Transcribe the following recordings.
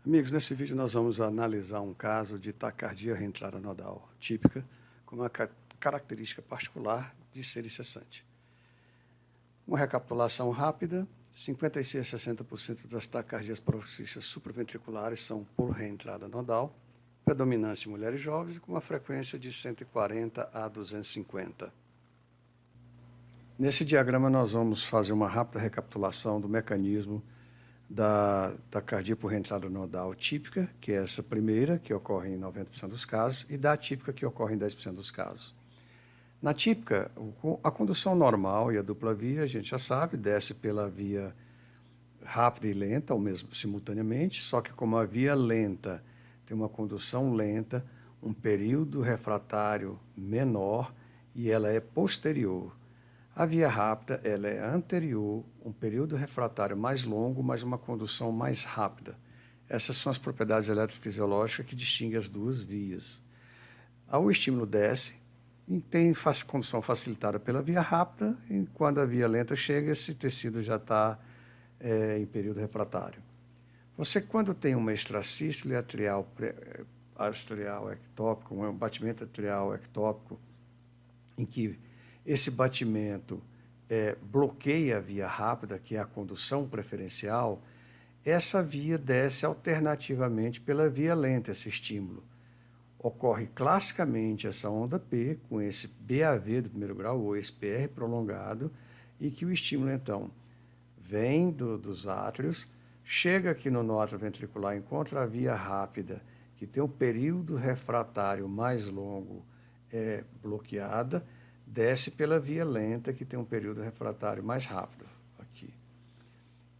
Amigos, nesse vídeo nós vamos analisar um caso de taquicardia reentrada nodal típica com uma característica particular de ser incessante. Uma recapitulação rápida: 56 a 60% das taquicardias paroxísticas supraventriculares são por reentrada nodal, predominância em mulheres jovens com uma frequência de 140 a 250. Nesse diagrama nós vamos fazer uma rápida recapitulação do mecanismo da taquicardia por reentrada nodal típica, que é essa primeira, que ocorre em 90% dos casos, e da atípica, que ocorre em 10% dos casos. Na típica, a condução normal e a dupla via, a gente já sabe, desce pela via rápida e lenta, ao mesmo simultaneamente, só que como a via lenta tem uma condução lenta, um período refratário menor e ela é posterior. A via rápida ela é anterior, um período refratário mais longo, mas uma condução mais rápida. Essas são as propriedades eletrofisiológicas que distinguem as duas vias. O estímulo desce e tem condução facilitada pela via rápida, e quando a via lenta chega, esse tecido já está em período refratário. Você, quando tem uma extrasístole atrial ectópico, um batimento atrial ectópico, em que esse batimento bloqueia a via rápida, que é a condução preferencial, essa via desce alternativamente pela via lenta, esse estímulo. Ocorre classicamente essa onda P, com esse BAV do primeiro grau, ou esse PR prolongado, e que o estímulo, então, vem dos átrios, chega aqui no nó atrioventricular, encontra a via rápida, que tem um período refratário mais longo, bloqueada, desce pela via lenta, que tem um período refratário mais rápido. Aqui.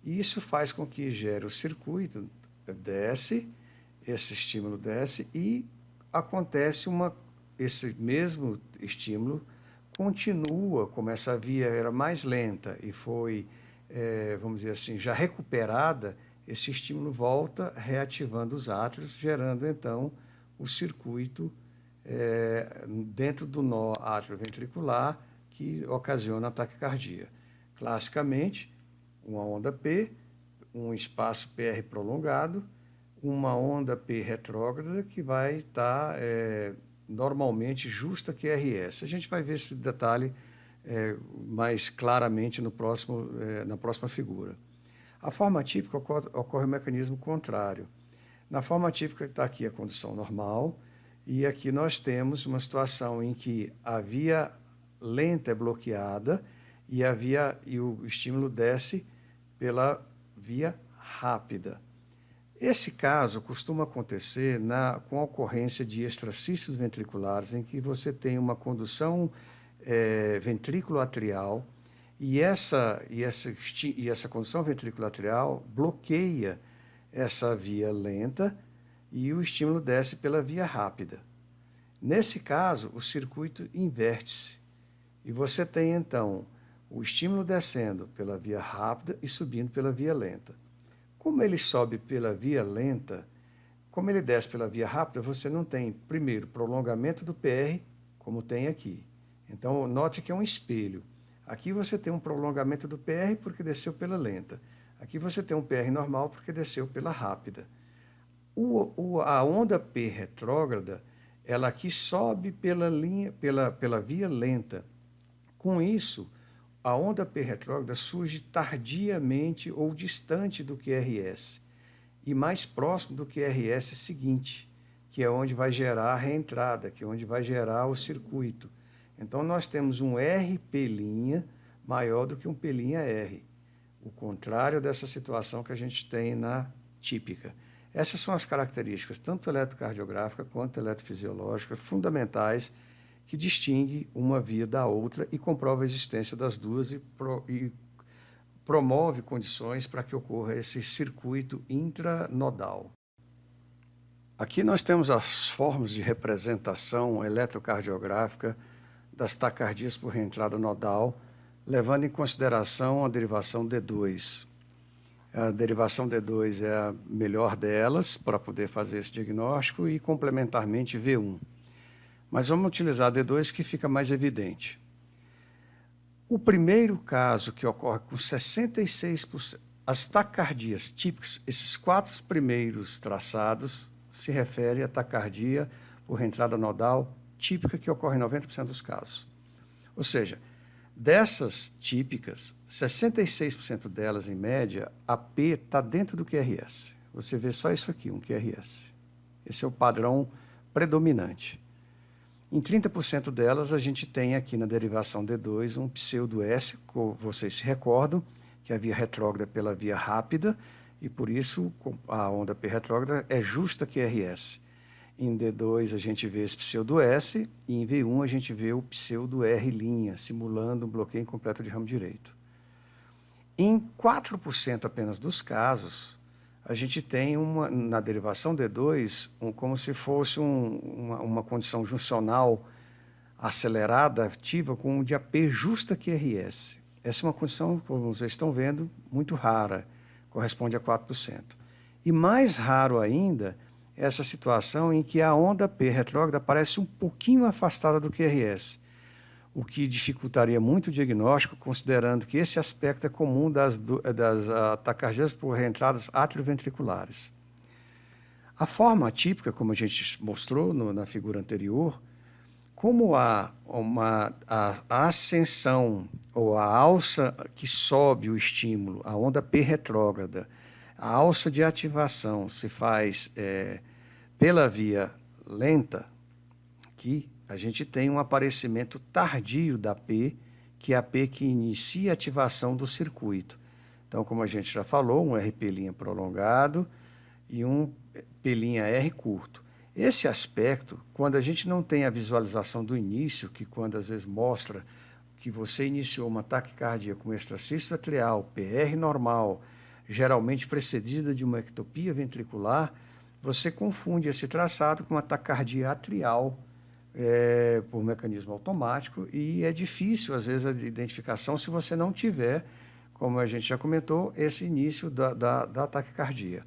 Isso faz com que gere o circuito, desce, esse estímulo desce e acontece esse mesmo estímulo continua, como essa via era mais lenta e foi, vamos dizer assim, já recuperada, esse estímulo volta reativando os átrios, gerando então o circuito dentro do nó atrioventricular que ocasiona a taquicardia. Classicamente, uma onda P, um espaço PR prolongado, uma onda P retrógrada que vai estar normalmente justa QRS. A gente vai ver esse detalhe mais claramente na próxima figura. A forma típica ocorre o mecanismo contrário. Na forma típica está aqui a condução normal, e aqui nós temos uma situação em que a via lenta é bloqueada e o estímulo desce pela via rápida. Esse caso costuma acontecer com a ocorrência de extracístoles ventriculares, em que você tem uma condução ventrículo-atrial e essa condução ventrículo-atrial bloqueia essa via lenta e o estímulo desce pela via rápida. Nesse caso, o circuito inverte-se e você tem, então, o estímulo descendo pela via rápida e subindo pela via lenta. Como ele sobe pela via lenta, como ele desce pela via rápida, você não tem, primeiro, prolongamento do PR, como tem aqui. Então, note que é um espelho. Aqui você tem um prolongamento do PR porque desceu pela lenta. Aqui você tem um PR normal porque desceu pela rápida. A onda P retrógrada, ela aqui sobe pela via lenta. Com isso, a onda P retrógrada surge tardiamente ou distante do QRS e mais próximo do QRS seguinte, que é onde vai gerar a reentrada, que é onde vai gerar o circuito. Então, nós temos um RP' maior do que um P'R, o contrário dessa situação que a gente tem na típica. Essas são as características, tanto eletrocardiográficas quanto eletrofisiológicas, fundamentais, que distingue uma via da outra e comprova a existência das duas e promove condições para que ocorra esse circuito intranodal. Aqui nós temos as formas de representação eletrocardiográfica das taquicardias por reentrada nodal, levando em consideração a derivação D2. A derivação D2 é a melhor delas para poder fazer esse diagnóstico e, complementarmente, V1. Mas vamos utilizar a D2 que fica mais evidente. O primeiro caso que ocorre com 66% as taquicardias típicas, esses 4 primeiros traçados se referem à taquicardia por reentrada nodal típica que ocorre em 90% dos casos. Ou seja, dessas típicas, 66% delas, em média, a P está dentro do QRS. Você vê só isso aqui, um QRS. Esse é o padrão predominante. Em 30% delas, a gente tem aqui na derivação D2 um pseudo-S, como vocês se recordam, que é a via retrógrada pela via rápida, e por isso a onda P retrógrada é justa QRS. Em D2 a gente vê esse pseudo-S, e em V1 a gente vê o pseudo-R', simulando um bloqueio incompleto de ramo direito. Em 4% apenas dos casos, a gente tem na derivação D2, como se fosse uma condição juncional acelerada, ativa, com um de AP justa QRS. Essa é uma condição, como vocês estão vendo, muito rara, corresponde a 4%. E mais raro ainda, essa situação em que a onda P retrógrada aparece um pouquinho afastada do QRS, o que dificultaria muito o diagnóstico, considerando que esse aspecto é comum das taquicardias por reentradas atrioventriculares. A forma atípica, como a gente mostrou na figura anterior, como a ascensão ou a alça que sobe o estímulo, a onda P retrógrada, a alça de ativação se faz pela via lenta, aqui a gente tem um aparecimento tardio da P, que é a P que inicia a ativação do circuito. Então, como a gente já falou, um RP' prolongado e um P'R curto. Esse aspecto, quando a gente não tem a visualização do início, que quando às vezes mostra que você iniciou uma taquicardia com extracístole atrial, PR normal, geralmente precedida de uma ectopia ventricular, você confunde esse traçado com uma taquicardia atrial por mecanismo automático, e é difícil, às vezes, a identificação se você não tiver, como a gente já comentou, esse início da taquicardia.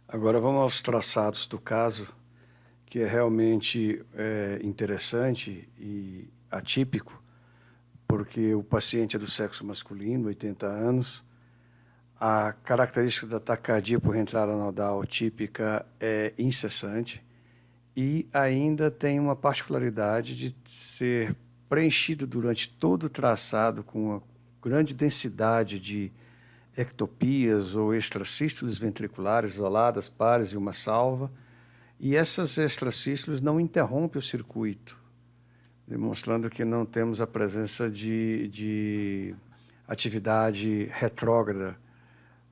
Agora vamos aos traçados do caso, que é realmente interessante e atípico, porque o paciente é do sexo masculino, 80 anos, a característica da taquicardia por reentrada nodal típica é incessante e ainda tem uma particularidade de ser preenchido durante todo o traçado com uma grande densidade de ectopias ou extracístoles ventriculares isoladas, pares e uma salva, e essas extracístoles não interrompem o circuito, demonstrando que não temos a presença de atividade retrógrada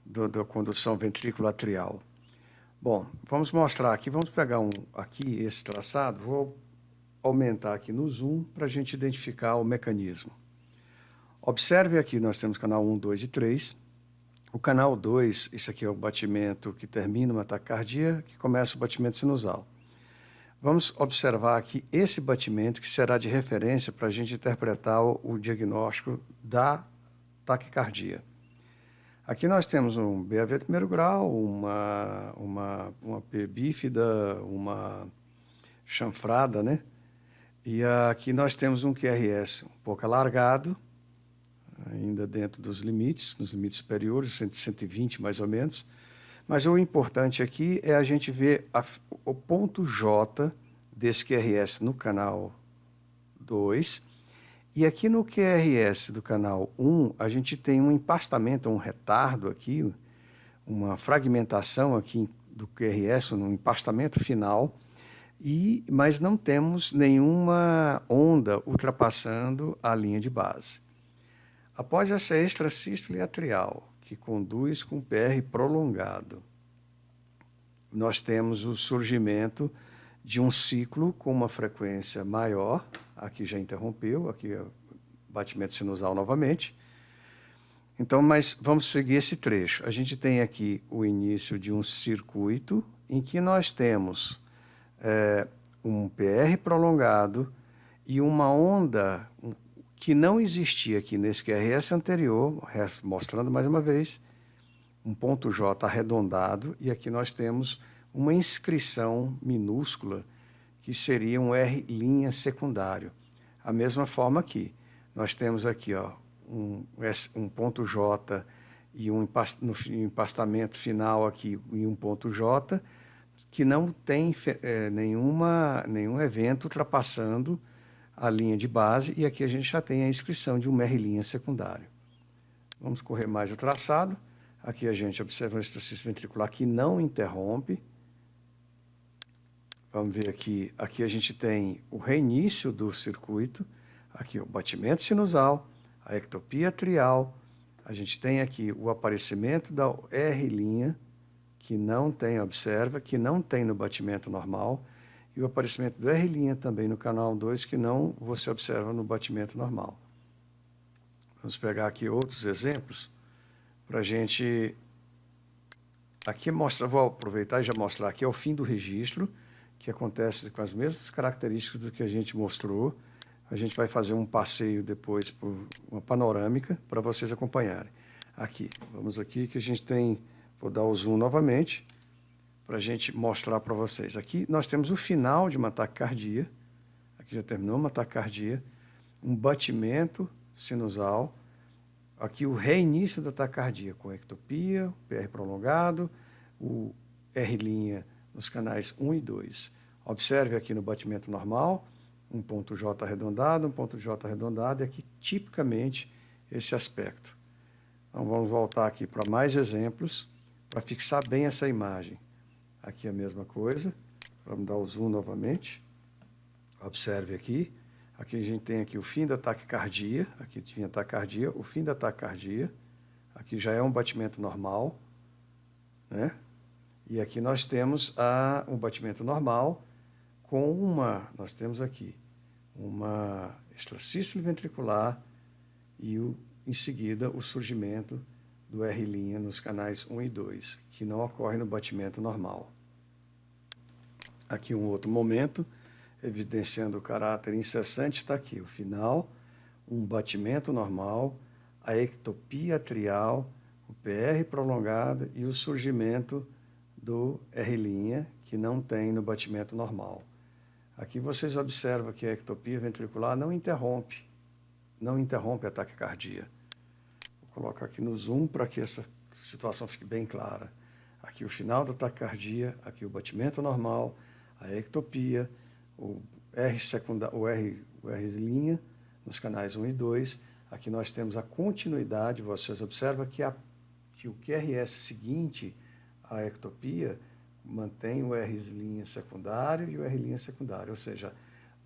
da condução ventrículo-atrial. Bom, vamos mostrar aqui, vamos pegar aqui esse traçado, vou aumentar aqui no zoom para a gente identificar o mecanismo. Observe aqui, nós temos canal 1, 2 e 3. O canal 2, esse aqui é o batimento que termina uma taquicardia, que começa o batimento sinusal. Vamos observar aqui esse batimento, que será de referência para a gente interpretar o diagnóstico da taquicardia. Aqui nós temos um BAV de primeiro grau, uma P bífida, uma chanfrada, né? E aqui nós temos um QRS um pouco alargado, ainda dentro dos limites, nos limites superiores, 120 mais ou menos. Mas o importante aqui é a gente ver o ponto J desse QRS no canal 2. E aqui no QRS do canal 1, a gente tem um empastamento, um retardo aqui, uma fragmentação aqui do QRS, um empastamento final, mas não temos nenhuma onda ultrapassando a linha de base. Após essa extrasístole atrial, que conduz com PR prolongado, nós temos o surgimento de um ciclo com uma frequência maior, aqui já interrompeu, aqui é o batimento sinusal novamente. Então, mas vamos seguir esse trecho. A gente tem aqui o início de um circuito em que nós temos um PR prolongado e uma onda que não existia aqui nesse QRS anterior, mostrando mais uma vez, um ponto J arredondado, e aqui nós temos uma inscrição minúscula, que seria um R' secundário. A mesma forma aqui, nós temos aqui um ponto J e no empastamento final aqui em um ponto J, que não tem nenhum evento ultrapassando a linha de base, e aqui a gente já tem a inscrição de um R' secundário. Vamos correr mais o traçado. Aqui a gente observa um exercício ventricular que não interrompe. Vamos ver aqui. Aqui a gente tem o reinício do circuito. Aqui o batimento sinusal, a ectopia atrial. A gente tem aqui o aparecimento da R', que não tem, observa, que não tem no batimento normal. E o aparecimento do R' também no canal 2, que não você observa no batimento normal. Vamos pegar aqui outros exemplos para a gente... Aqui vou aproveitar e já mostrar aqui, é o fim do registro, que acontece com as mesmas características do que a gente mostrou. A gente vai fazer um passeio depois por uma panorâmica para vocês acompanharem. Aqui, vamos aqui que a gente tem... Vou dar o zoom novamente para a gente mostrar para vocês. Aqui nós temos o final de uma taquicardia. Aqui já terminou uma taquicardia. Um batimento sinusal. Aqui o reinício da taquicardia com ectopia, o PR prolongado, o R' nos canais 1 e 2. Observe aqui no batimento normal, um ponto J arredondado, um ponto J arredondado, e aqui tipicamente esse aspecto. Então vamos voltar aqui para mais exemplos, para fixar bem essa imagem. Aqui a mesma coisa, vamos dar o zoom novamente. Observe aqui. Aqui a gente tem aqui o fim da taquicardia, aqui tinha taquicardia, o fim da taquicardia, aqui já é um batimento normal, né? E aqui nós temos um batimento normal com nós temos aqui uma extrasístole ventricular e em seguida o surgimento do R' nos canais 1 e 2, que não ocorre no batimento normal. Aqui um outro momento, evidenciando o caráter incessante, está aqui o final, um batimento normal, a ectopia atrial, o PR prolongado e o surgimento do R', que não tem no batimento normal. Aqui vocês observam que a ectopia ventricular não interrompe a taquicardia. Vou colocar aqui no zoom para que essa situação fique bem clara. Aqui o final da taquicardia, aqui o batimento normal, a ectopia, o R' nos canais 1 e 2. Aqui nós temos a continuidade, vocês observam que o QRS seguinte à ectopia mantém o R' secundário e o R' secundário, ou seja,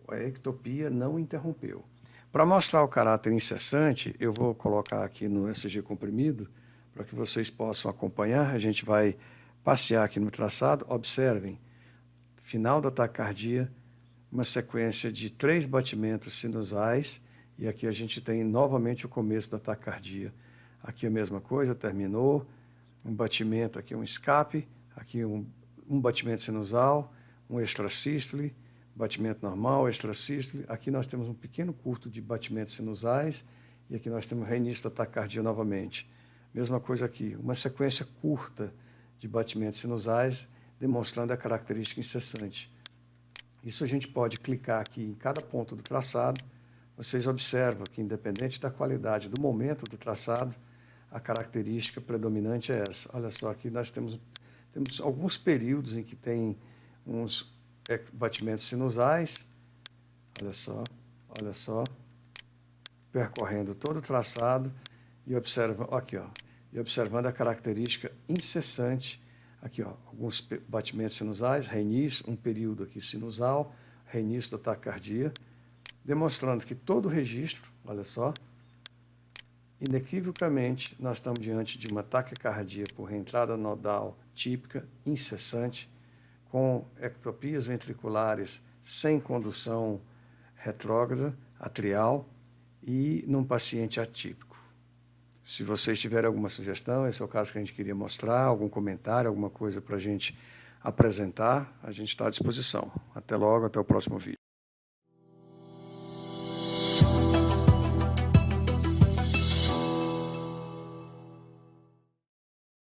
a ectopia não interrompeu. Para mostrar o caráter incessante, eu vou colocar aqui no ECG comprimido, para que vocês possam acompanhar. A gente vai passear aqui no traçado. Observem, final da taquicardia, uma sequência de 3 batimentos sinusais, e aqui a gente tem novamente o começo da taquicardia. Aqui a mesma coisa, terminou, um batimento, aqui um escape, aqui um batimento sinusal, um extrasístole, batimento normal, extrasístole. Aqui nós temos um pequeno curto de batimentos sinusais, e aqui nós temos o reinício da taquicardia novamente. Mesma coisa aqui, uma sequência curta de batimentos sinusais, demonstrando a característica incessante. Isso a gente pode clicar aqui em cada ponto do traçado. Vocês observam que, independente da qualidade do momento do traçado, a característica predominante é essa. Olha só, aqui nós temos alguns períodos em que tem uns batimentos sinusais. Olha só, percorrendo todo o traçado e observando a característica incessante. Aqui, alguns batimentos sinusais, reinício, um período aqui sinusal, reinício da taquicardia, demonstrando que todo o registro, olha só, inequivocamente, nós estamos diante de uma taquicardia por reentrada nodal típica, incessante, com ectopias ventriculares sem condução retrógrada, atrial, e num paciente atípico. Se vocês tiverem alguma sugestão, esse é o caso que a gente queria mostrar, algum comentário, alguma coisa para a gente apresentar, a gente está à disposição. Até logo, até o próximo vídeo.